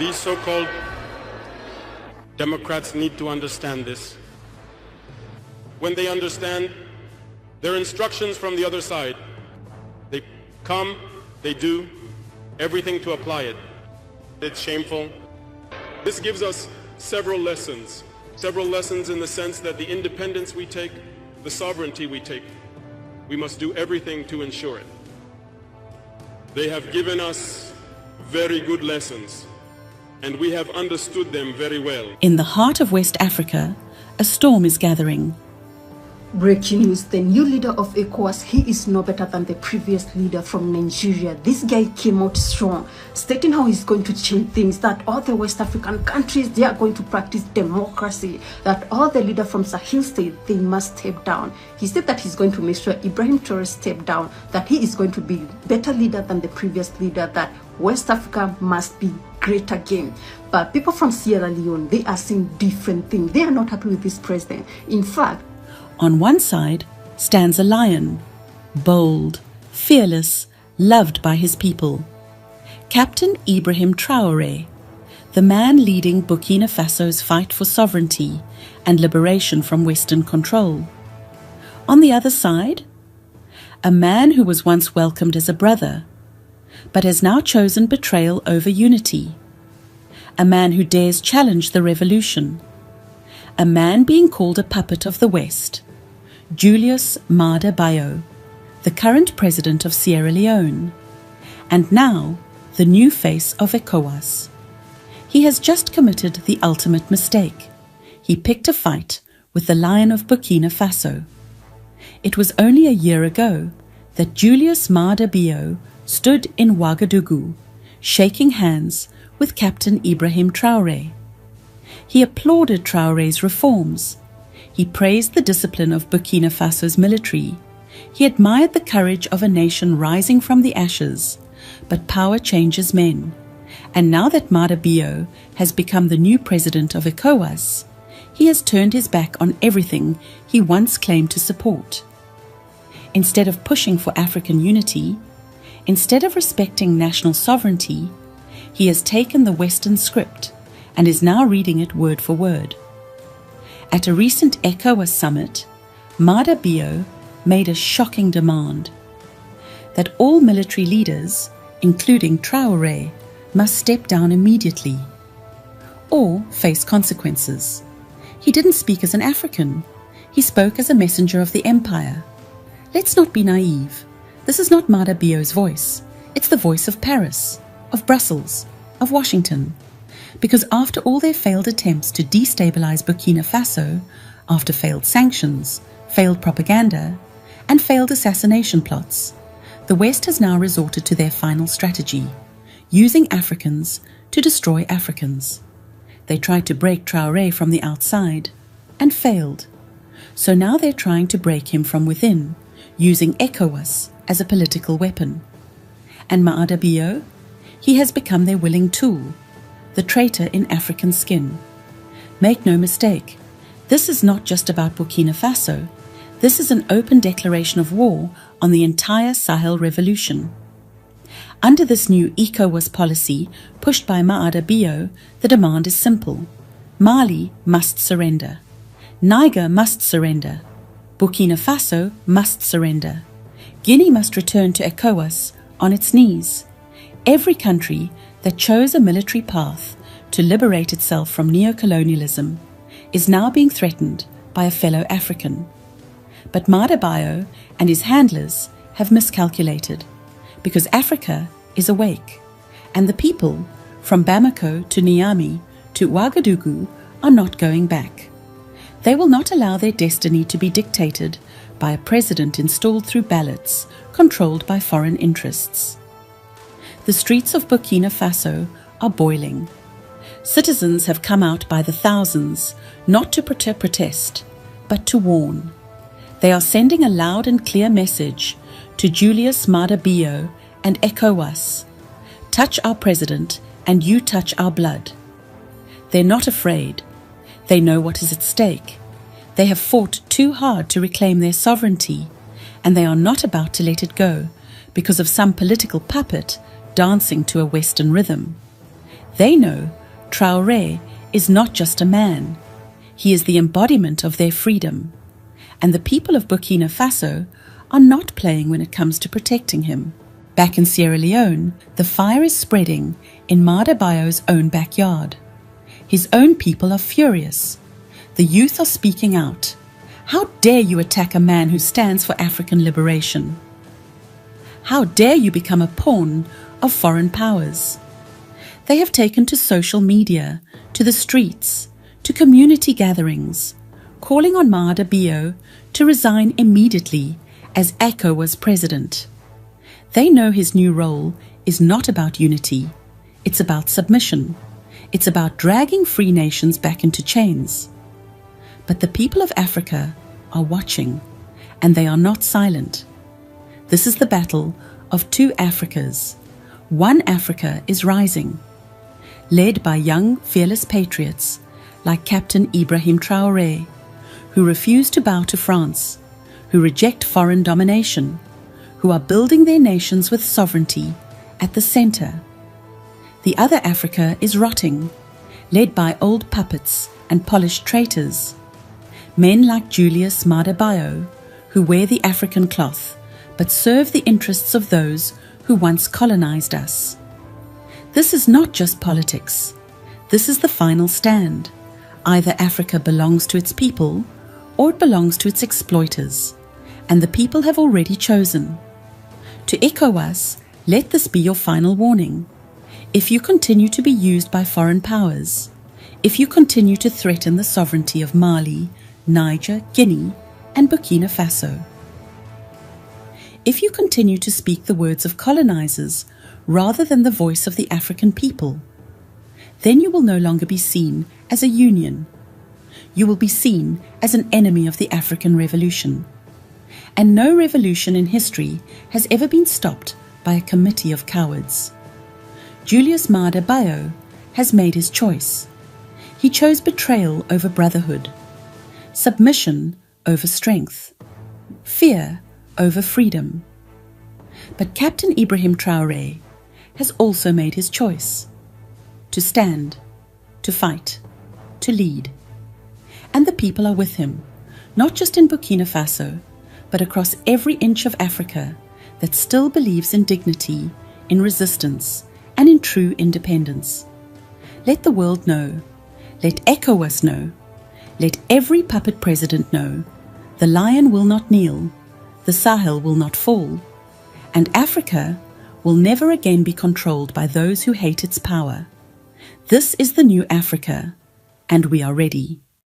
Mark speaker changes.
Speaker 1: These so-called Democrats need to understand this. When they understand their instructions from the other side, they come, they do everything to apply it. It's shameful. This gives us several lessons in the sense that the independence we take, the sovereignty we take, we must do everything to ensure it. They have given us very good lessons, and we have understood them very well.
Speaker 2: In the heart of West Africa, a storm is gathering.
Speaker 3: Breaking news, the new leader of ECOWAS, he is no better than the previous leader from Nigeria. This guy came out strong, stating how he's going to change things, that all the West African countries, they are going to practice democracy, that all the leaders from Sahel state, they must step down. He said that he's going to make sure Ibrahim Traore step down, that he is going to be better leader than the previous leader, that West Africa must be great again. But people from Sierra Leone, they are saying different things. They are not happy with this president. In fact,
Speaker 2: on one side stands a lion, bold, fearless, loved by his people. Captain Ibrahim Traore, the man leading Burkina Faso's fight for sovereignty and liberation from Western control. On the other side, a man who was once welcomed as a brother, but has now chosen betrayal over unity. A man who dares challenge the revolution. A man being called a puppet of the West. Julius Maada Bio, the current president of Sierra Leone, and now the new face of ECOWAS. He has just committed the ultimate mistake. He picked a fight with the Lion of Burkina Faso. It was only a year ago that Julius Maada Bio stood in Ouagadougou, shaking hands with Captain Ibrahim Traore. He applauded Traore's reforms. He praised the discipline of Burkina Faso's military. He admired the courage of a nation rising from the ashes. But power changes men. And now that Maada Bio has become the new president of ECOWAS, he has turned his back on everything he once claimed to support. Instead of pushing for African unity, instead of respecting national sovereignty, he has taken the Western script and is now reading it word for word. At a recent ECOWAS summit, Maada Bio made a shocking demand that all military leaders, including Traore, must step down immediately or face consequences. He didn't speak as an African. He spoke as a messenger of the empire. Let's not be naive. This is not Maada Bio's voice. It's the voice of Paris, of Brussels, of Washington. Because after all their failed attempts to destabilize Burkina Faso, after failed sanctions, failed propaganda, and failed assassination plots, the West has now resorted to their final strategy, using Africans to destroy Africans. They tried to break Traore from the outside, and failed. So now they're trying to break him from within, using ECOWAS as a political weapon. And Maada Bio? He has become their willing tool, the traitor in African skin. Make no mistake, this is not just about Burkina Faso. This is an open declaration of war on the entire Sahel revolution. Under this new ECOWAS policy pushed by Maada Bio, the demand is simple. Mali must surrender. Niger must surrender. Burkina Faso must surrender. Guinea must return to ECOWAS on its knees. Every country that chose a military path to liberate itself from neocolonialism is now being threatened by a fellow African. But Maada Bio and his handlers have miscalculated, because Africa is awake, and the people from Bamako to Niamey to Ouagadougou are not going back. They will not allow their destiny to be dictated by a president installed through ballots controlled by foreign interests. The streets of Burkina Faso are boiling. Citizens have come out by the thousands, not to protest, but to warn. They are sending a loud and clear message to Julius Maada Bio and ECOWAS. Touch our president and you touch our blood. They're not afraid. They know what is at stake. They have fought too hard to reclaim their sovereignty, and they are not about to let it go because of some political puppet dancing to a Western rhythm. They know Traore is not just a man. He is the embodiment of their freedom. And the people of Burkina Faso are not playing when it comes to protecting him. Back in Sierra Leone, the fire is spreading in Mada Bayo's own backyard. His own people are furious. The youth are speaking out. How dare you attack a man who stands for African liberation? How dare you become a pawn of foreign powers? They have taken to social media, to the streets, to community gatherings, calling on Mada Bio to resign immediately as ECOWAS president. They know his new role is not about unity. It's about submission. It's about dragging free nations back into chains. But the people of Africa are watching, and they are not silent. This is the battle of two Africas. One Africa is rising, led by young, fearless patriots like Captain Ibrahim Traore, who refuse to bow to France, who reject foreign domination, who are building their nations with sovereignty at the center. The other Africa is rotting, led by old puppets and polished traitors, men like Julius Maada Bio, who wear the African cloth but serve the interests of those who once colonized us. This is not just politics. This is the final stand. Either Africa belongs to its people or it belongs to its exploiters, and the people have already chosen. To ECOWAS, let this be your final warning. If you continue to be used by foreign powers, if you continue to threaten the sovereignty of Mali, Niger, Guinea, and Burkina Faso, if you continue to speak the words of colonizers rather than the voice of the African people, then you will no longer be seen as a union. You will be seen as an enemy of the African revolution. And no revolution in history has ever been stopped by a committee of cowards. Julius Maada Bio has made his choice. He chose betrayal over brotherhood, submission over strength, fear over freedom. But Captain Ibrahim Traore has also made his choice: to stand, to fight, to lead. And the people are with him, not just in Burkina Faso, but across every inch of Africa that still believes in dignity, in resistance, and in true independence. Let the world know. Let ECOWAS know. Let every puppet president know. The lion will not kneel. The Sahel will not fall. And Africa will never again be controlled by those who hate its power. This is the new Africa, and we are ready.